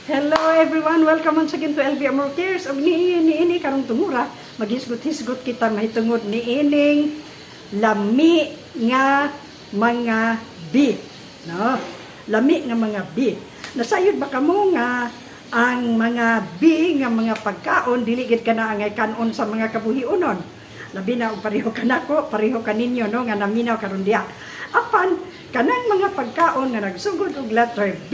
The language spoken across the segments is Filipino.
Hello everyone, welcome once again to LB Amor Cares. Og niini karong tungura, maghisgot-hisgot kita mahitungod niining lami nga mga bi. No? Lami nga mga bi. Nasayod ba kamo nga ang mga bi nga mga pagkaon dili gid kana angay kanon sa mga kabuhiunon. Labi na og pareho kanako, pareho kaninyo no nga naminaw karon diha. Apan kanang mga pagkaon nga nagsugod og letter B,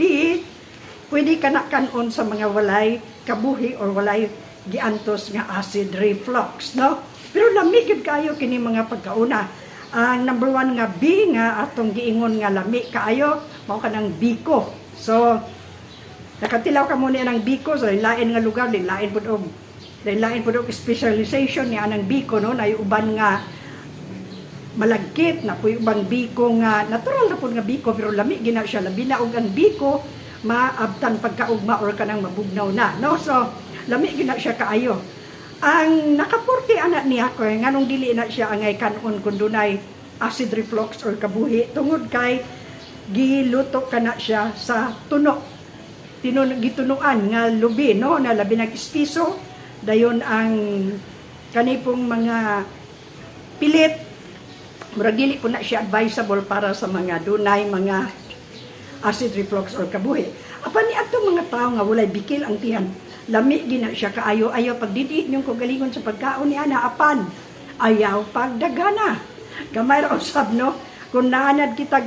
pwede ka na kanon sa mga walay kabuhi or walay giantos nga acid reflux, no? Pero lami gid kayo kini mga pagkauna. Ang number 1 nga B nga atong giingon nga lami kaayo mao kanang biko. So nakatilaw ka mo niya ng biko sa lain nga lugar, lain pud og specialization ni anang biko, no? Nay uban nga malagkit na puy ubang biko nga natural na pud nga biko pero lami gina siya, labi na og ang biko maabtan pagkaugma or kanang mabugnaw na, no? So lami gina siya kaayo. Ang nakapurti anak niya ko nganong dili na siya angay kanon kun dunay acid reflux or kabuhi tungod kay giluto kana siya sa tuno, gitunuan nga lubi, no? Na labi nag espiso dayon ang kanipong mga pilit murag dili po na siya advisable para sa mga dunay mga acid reflux or kabuhi. Apan ni atong mga tao nga walay bikil ang tiyan, lami gina siya kaayo, ayaw pagdidi niyong kagalingon sa pagkaon ni ana, apan ayaw pagdagana. Gamay ra usab, no? Kung naanad kitag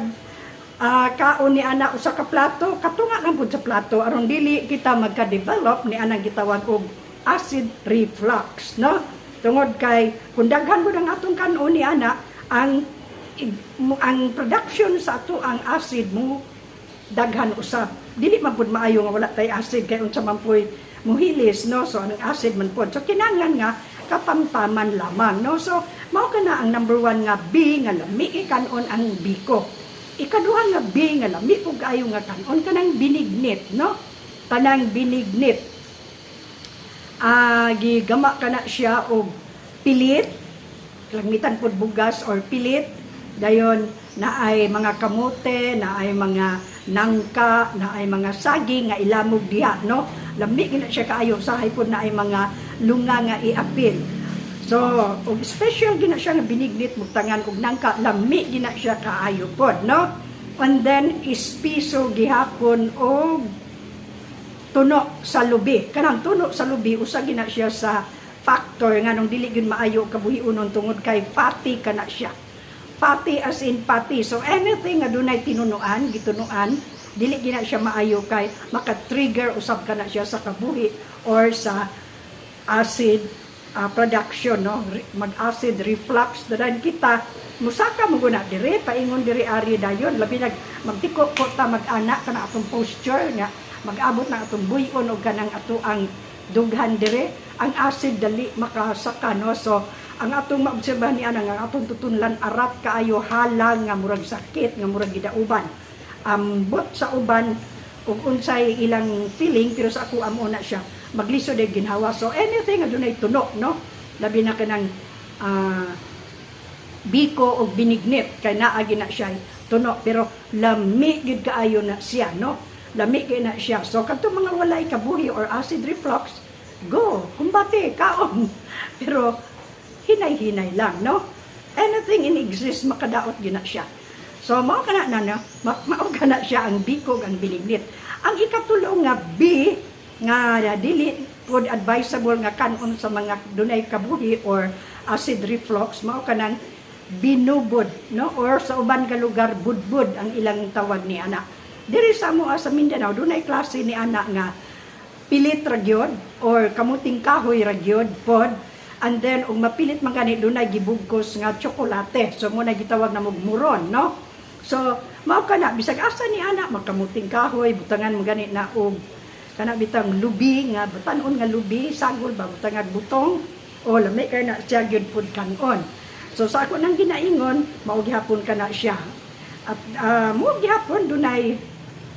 kaon ni ana usa ka plato, katunga lang pud sa plato aron dili kita magka-develop ni anang gitawag og acid reflux, no? Tungod kay kung daghan mo ang atong kanon ni ana, ang production sa ato ang acid mo daghan usab. Dili man pud maayo nga wala tay acid kay unsa man poy muhilis, no? So ang acid man pud. So kinahanglan nga kapamtaman lamang, no? So mao kana ang number 1 nga B nga lami kanon ang biko. Ikaduha nga B nga lami ug ayo nga kanon kanang binignit, no? Kanang binignit. Gigama kana siya og pilit, langmitan pud bugas or pilit. Dayon na ay mga kamote, na ay mga nangka, na ay mga saging nga ilamog diha, no? Lami gina siya kaayo, sahay pud na ay mga lunga nga iapil. So og special gina siya nga binignit mugtangan og nangka, lami gina siya kaayo pod, no? And then ispiso gihapon og tuno sa lubi. Kanang tuno sa lubi usa gina siya sa factor nganong dili gyud maayo kabuhiunon tungod kay fatty kana siya. Fatty as in fatty. So anything nga dunay tinunuan, gitunuan, dili gina siya maayo kay maka-trigger usab kana siya sa kabuhi or sa acid production, no? Mag-acid reflux dadan kita musaka mo guna dire paingon diri ari dayon labi nag magtiko ko ta mag-ana kana atong posture nga mag-abot na atong buyon og kanang ato ang dughan dire ang acid dali makasaka, no? So ang atong maobserbahan niya nga atong tutunlan arat kaayo halang nga murag sakit nga murag gidauban. Ambot sa uban ug unsay ilang feeling pero sa ako amo na siya maglisod ay ginhawa. So anything nga dunay tuno, no? Labi na kanang biko og binignit kay naa gina siya tuno pero lami gid kaayo na siya, no? Lami kay na siya. So kadto mga walay kabuhi or acid reflux, go kumbate kaon pero hinay-hinay lang, no? Anything in exist makadaot gina siya. So mao kana na, mao kana siya ang biko ang binignit. Ang ikatulo nga B nga dili pod advisable nga kanon sa mga dunay kabuhi or acid reflux, mao kanang binubod, no? Or sa uban ka lugar budbud ang ilang tawag ni ana. Diri sa amoa sa Mindanao dunay klase ni ana nga pilit ra gyud or kamuting kahoy ra gyud pod. And then ug mapilit man gani dunay gibugkos nga tsokolate. So mo na gitawag na mugmuron, no? So mao kana bisag asa ni ana makamuting kahoy butangan man gani na og kana bitang lubi nga butanon nga lubi sagol ba butangan butong o lami kay na siya gyud pud kanon. So sa ako nang ginaingon mao gihapon kana siya. At mo gihapon dunay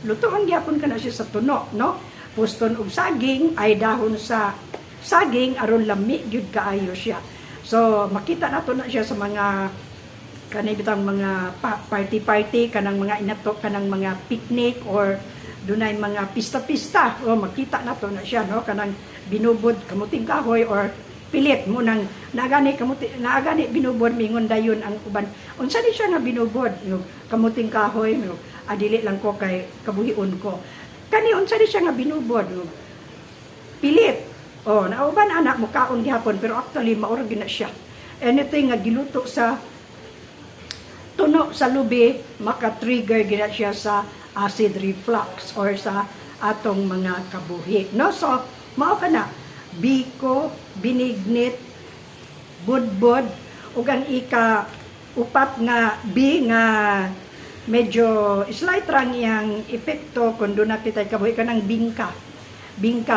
lutoan gihapon kana siya sa tuno, no? Puston og saging ay dahon sa saging aron lami gyud kaayo siya. So makita nato na siya sa mga kanay bitang mga party kanang mga inato kanang mga picnic or dunay mga pista-pista o makita na to na siya no kanang binubod kamuting kahoy or pilit mo nang naagani binubod mingon dayon ang uban unsa ni siya nga binubod no kamuting kahoy no adili lang ko kay kabuhion ko kani unsa ni siya nga binubod no pilit oh nauban anak mo kaon gihapon pero actually maura gyud na siya anything nga giluto sa tuno sa lubi maka-trigger gina siya sa acid reflux or sa atong mga kabuhi no so mao kana biko binignit budbod ug ang ika upat nga B nga medyo slight rang iyang epekto kun doon nakita kabuhi kanang bingka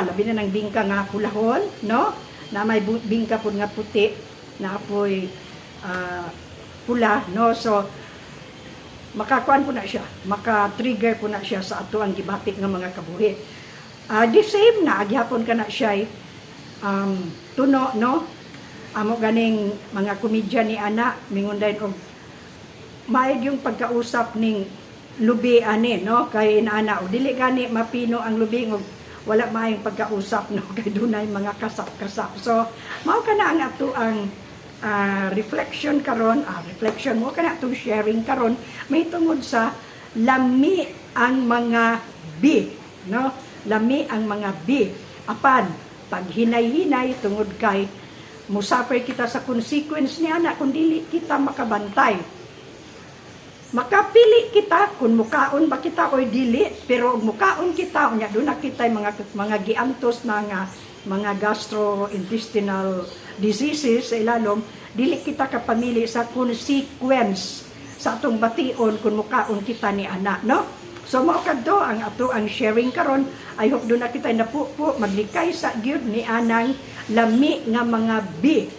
labi na ng bingka nga kulahon no na may bingka pud nga puti na apoy pula no so makakuan po na siya maka-trigger po na siya sa ato ang gibatik nga mga kabuhi the same na agyapon ka na siya tuno no amo ganing mga komedya ni ana mingunday og maayod yung pagkausap ning lubi ani no kay ana og dili gani mapino ang lubi og wala maayong pagkausap no kay dunay mga kasap-kasap so mao kana ang ato ang reflection karon reflection mo kana itong sharing karon may tungod sa lami ang mga B no lami ang mga B apan pag hinay-hinay tungod kay musafir kita sa consequence niya na kung dili kita makabantay makapili kita kung mukaon ba kita o dili pero mukaon kita unya doon na kita mga giantos na nga mga gastrointestinal diseases sa ilalom dili kita kapamili sa consequence sa atong bation kung mukaon kita ni ana no so mao kadto ang ato ang sharing karon I hope do na kita napupo maglikay sa gyud ni anang lami nga mga B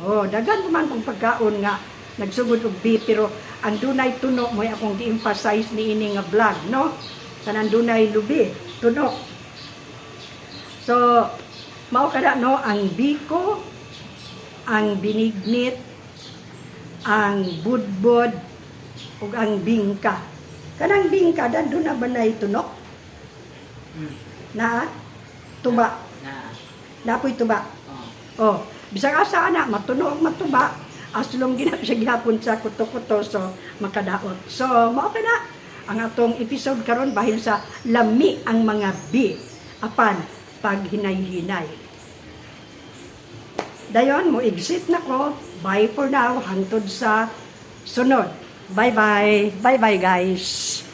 oh dagan man kung pagkaon nga nagsugod og B pero ang dunay tuno mo akong gi-emphasize ni ini nga vlog no kanang dunay lubi tuno so mao kada no ang biko ang binignit ang budbod ug ang bingka kanang bingka dan na banay tunok na tuba napoy tuba oh bisag asa ana matuno og matuba aslong gina siya gihapon sa kuto-kuto so makadaot so mao kana ang atong episode karon bahin sa lami ang mga B apan paghinay-hinay dayon mo exit na ko bye for now hangtod sa sunod bye bye guys.